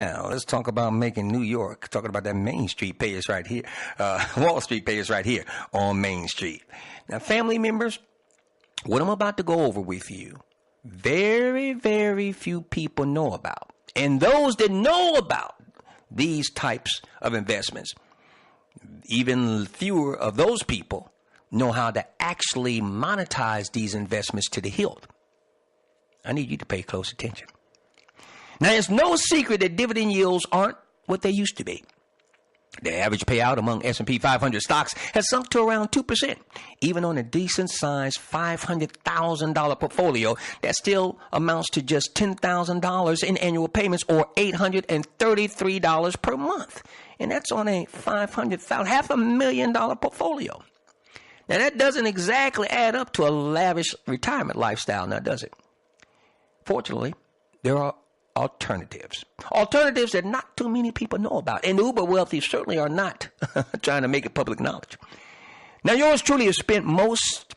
Now, let's talk about making New York, talking about that Main Street pay us right here, Wall Street pay us right here on Main Street. Now, family members, what I'm about to go over with you, very, very few people know about. And those that know about these types of investments, even fewer of those people know how to actually monetize these investments to the hilt. I need you to pay close attention. Now, it's no secret that dividend yields aren't what they used to be. The average payout among S&P 500 stocks has sunk to around 2%. Even on a decent-sized $500,000 portfolio, that still amounts to just $10,000 in annual payments or $833 per month. And that's on a $500,000 portfolio. Now, that doesn't exactly add up to a lavish retirement lifestyle, now does it? Fortunately, there are alternatives that not too many people know about. And the uber wealthy certainly are not trying to make it public knowledge. Now, yours truly has spent most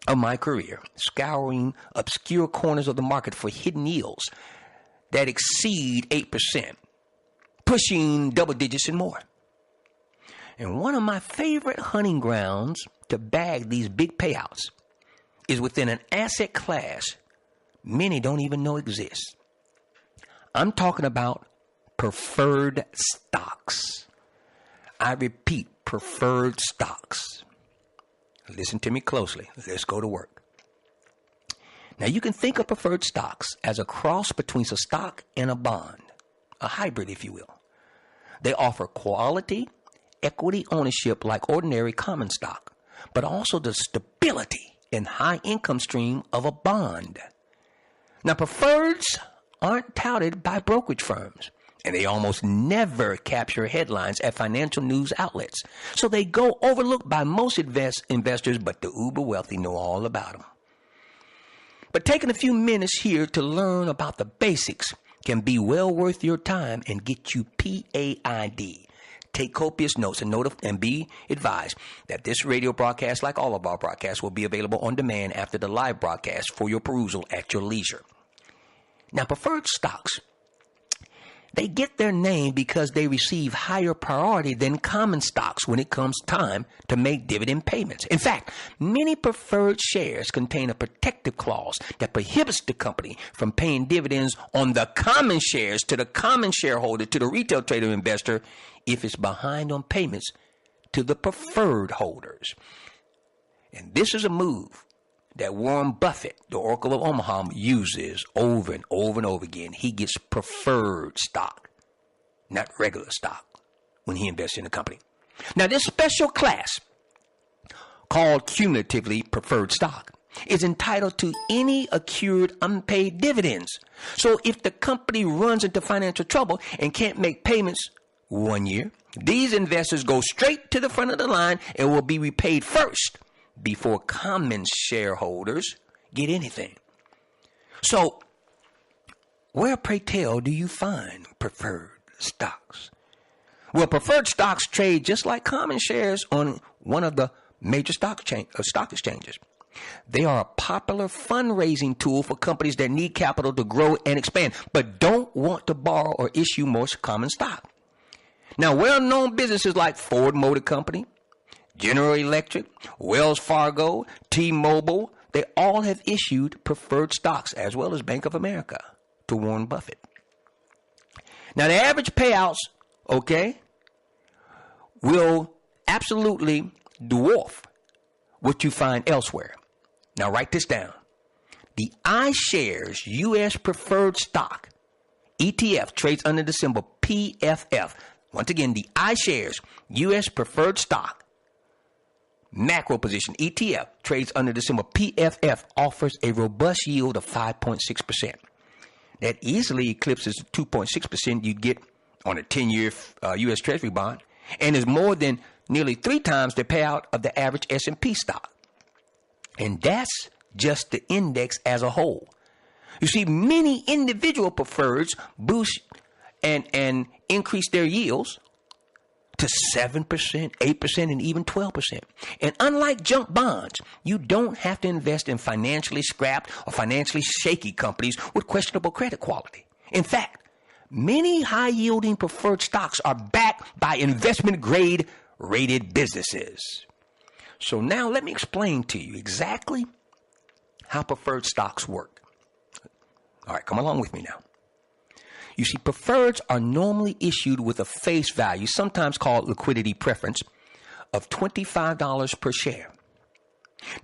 of my career scouring obscure corners of the market for hidden yields that exceed 8%, pushing double digits and more. And one of my favorite hunting grounds to bag these big payouts is within an asset class many don't even know exists. I'm talking about preferred stocks. I repeat, preferred stocks. Listen to me closely. Let's go to work. Now, you can think of preferred stocks as a cross between a stock and a bond, a hybrid, if you will. They offer quality, equity ownership like ordinary common stock, but also the stability and high income stream of a bond. Now, preferreds aren't touted by brokerage firms, and they almost never capture headlines at financial news outlets. So they go overlooked by most investors, but the uber wealthy know all about them. But taking a few minutes here to learn about the basics can be well worth your time and get you PAID. Take copious notes and be advised that this radio broadcast, like all of our broadcasts, will be available on demand after the live broadcast for your perusal at your leisure. Now, preferred stocks, they get their name because they receive higher priority than common stocks when it comes time to make dividend payments. In fact, many preferred shares contain a protective clause that prohibits the company from paying dividends on the common shares to the common shareholder, to the retail trader investor, if it's behind on payments to the preferred holders. And this is a move that Warren Buffett, the Oracle of Omaha, uses over and over and over again. He gets preferred stock, not regular stock, when he invests in a company. Now, this special class, called cumulatively preferred stock, is entitled to any accrued unpaid dividends. So if the company runs into financial trouble and can't make payments 1 year, these investors go straight to the front of the line and will be repaid first before common shareholders get anything. So, where, pray tell, do you find preferred stocks? Well, preferred stocks trade just like common shares on one of the major stock exchanges. They are a popular fundraising tool for companies that need capital to grow and expand, but don't want to borrow or issue more common stock. Now, well-known businesses like Ford Motor Company, General Electric, Wells Fargo, T-Mobile, they all have issued preferred stocks, as well as Bank of America, to Warren Buffett. Now, the average payouts, will absolutely dwarf what you find elsewhere. Now, write this down. The iShares U.S. Preferred Stock ETF trades under the symbol PFF. Once again, the iShares U.S. Preferred Stock Macro Position ETF trades under the symbol PFF, offers a robust yield of 5.6%. That easily eclipses the 2.6% you get on a 10-year U.S. Treasury bond, and is more than nearly 3 times the payout of the average S&P stock. And that's just the index as a whole. You see, many individual preferreds boost and increase their yields to 7%, 8%, and even 12%. And unlike junk bonds, you don't have to invest in financially scrapped or financially shaky companies with questionable credit quality. In fact, many high-yielding preferred stocks are backed by investment-grade rated businesses. So now let me explain to you exactly how preferred stocks work. All right, come along with me now. You see, preferreds are normally issued with a face value, sometimes called liquidity preference, of $25 per share.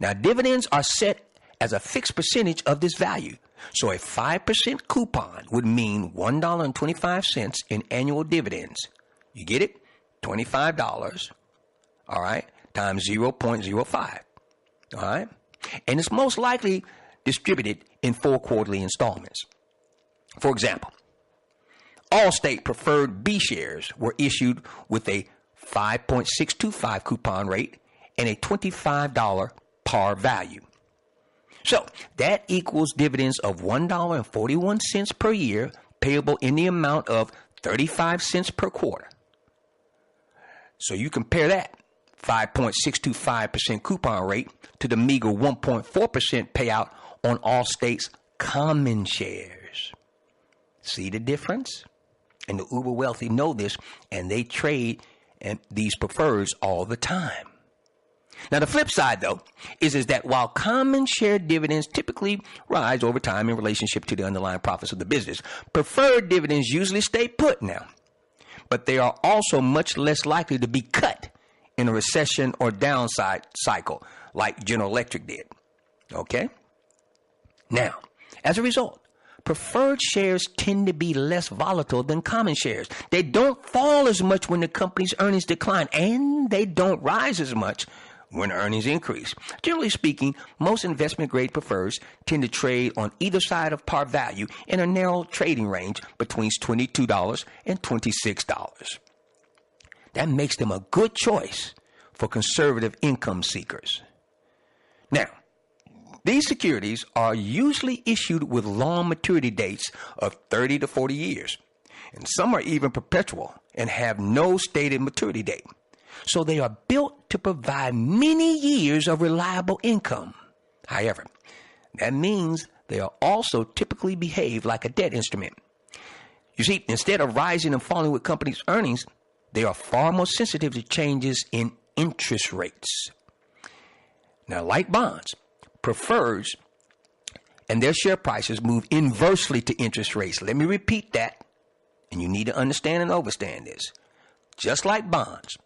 Now, dividends are set as a fixed percentage of this value. So a 5% coupon would mean $1.25 in annual dividends. You get it? $25, all right, times 0.05, all right? And it's most likely distributed in 4 quarterly installments. For example, Allstate preferred B shares were issued with a 5.625 coupon rate and a $25 par value. So that equals dividends of $1.41 per year, payable in the amount of 35 cents per quarter. So you compare that 5.625% coupon rate to the meager 1.4% payout on Allstate's common shares. See the difference? And the uber wealthy know this, and they trade these preferreds all the time. Now, the flip side, though, is that while common share dividends typically rise over time in relationship to the underlying profits of the business, preferred dividends usually stay put now. But they are also much less likely to be cut in a recession or downside cycle like General Electric did. Okay? Now, as a result, preferred shares tend to be less volatile than common shares. They don't fall as much when the company's earnings decline, and they don't rise as much when earnings increase. Generally speaking, most investment-grade preferreds tend to trade on either side of par value in a narrow trading range between $22 and $26. That makes them a good choice for conservative income seekers. Now, these securities are usually issued with long maturity dates of 30 to 40 years, and some are even perpetual and have no stated maturity date. So they are built to provide many years of reliable income. However, that means they are also typically behave like a debt instrument. You see, instead of rising and falling with companies' earnings, they are far more sensitive to changes in interest rates. Now, like bonds, preferreds and their share prices move inversely to interest rates. Let me repeat that, and you need to understand and understand this. Just like bonds,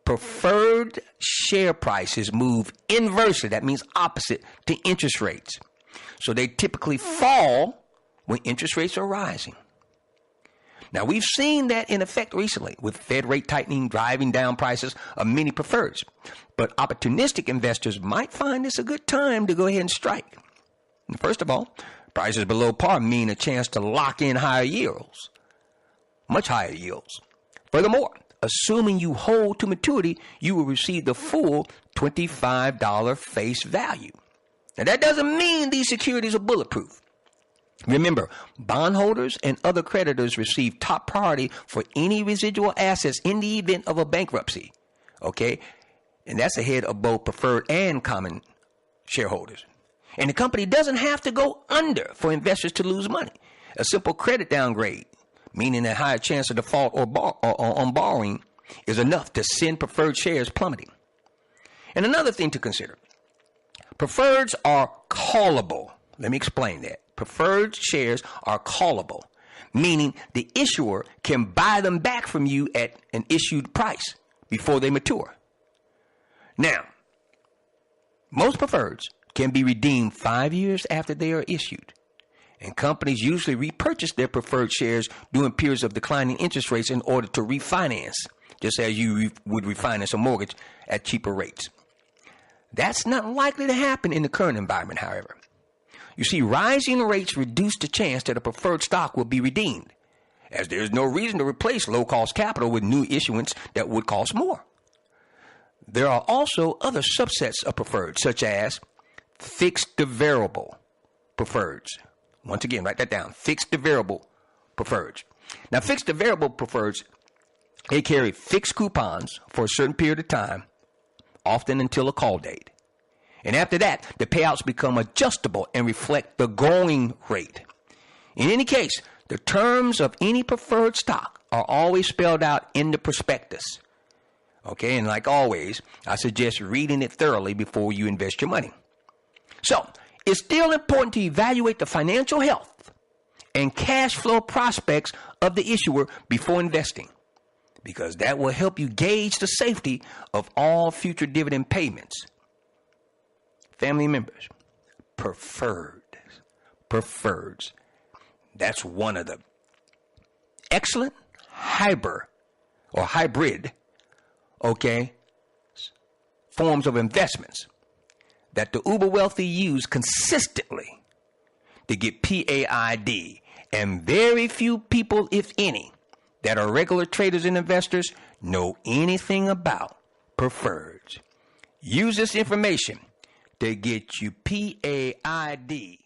preferred share prices move inversely, that means opposite, to interest rates. So they typically fall when interest rates are rising. Now, we've seen that in effect recently with Fed rate tightening driving down prices of many preferreds. But opportunistic investors might find this a good time to go ahead and strike. And first of all, prices below par mean a chance to lock in higher yields, much higher yields. Furthermore, assuming you hold to maturity, you will receive the full $25 face value. Now, that doesn't mean these securities are bulletproof. Remember, bondholders and other creditors receive top priority for any residual assets in the event of a bankruptcy. Okay? And that's ahead of both preferred and common shareholders. And the company doesn't have to go under for investors to lose money. A simple credit downgrade, meaning a higher chance of default on borrowing, is enough to send preferred shares plummeting. And another thing to consider, preferreds are callable. Let me explain that. Preferred shares are callable, meaning the issuer can buy them back from you at an issued price before they mature. Now, most preferreds can be redeemed 5 years after they are issued. And companies usually repurchase their preferred shares during periods of declining interest rates in order to refinance, just as you would refinance a mortgage at cheaper rates. That's not likely to happen in the current environment, however. You see, rising rates reduce the chance that a preferred stock will be redeemed, as there is no reason to replace low-cost capital with new issuance that would cost more. There are also other subsets of preferred, such as fixed to variable preferreds. Once again, write that down. Fixed to variable preferreds. Now, fixed to variable preferreds, they carry fixed coupons for a certain period of time, often until a call date. And after that, the payouts become adjustable and reflect the going rate. In any case, The terms of any preferred stock are always spelled out in the prospectus. Okay, and like always, I suggest reading it thoroughly before you invest your money. So, it's still important to evaluate the financial health and cash flow prospects of the issuer before investing, because that will help you gauge the safety of all future dividend payments. Family members, preferreds. That's one of the excellent hybrid, okay, forms of investments that the uber wealthy use consistently to get PAID, and very few people, if any, that are regular traders and investors know anything about preferreds. Use this information to get you PAID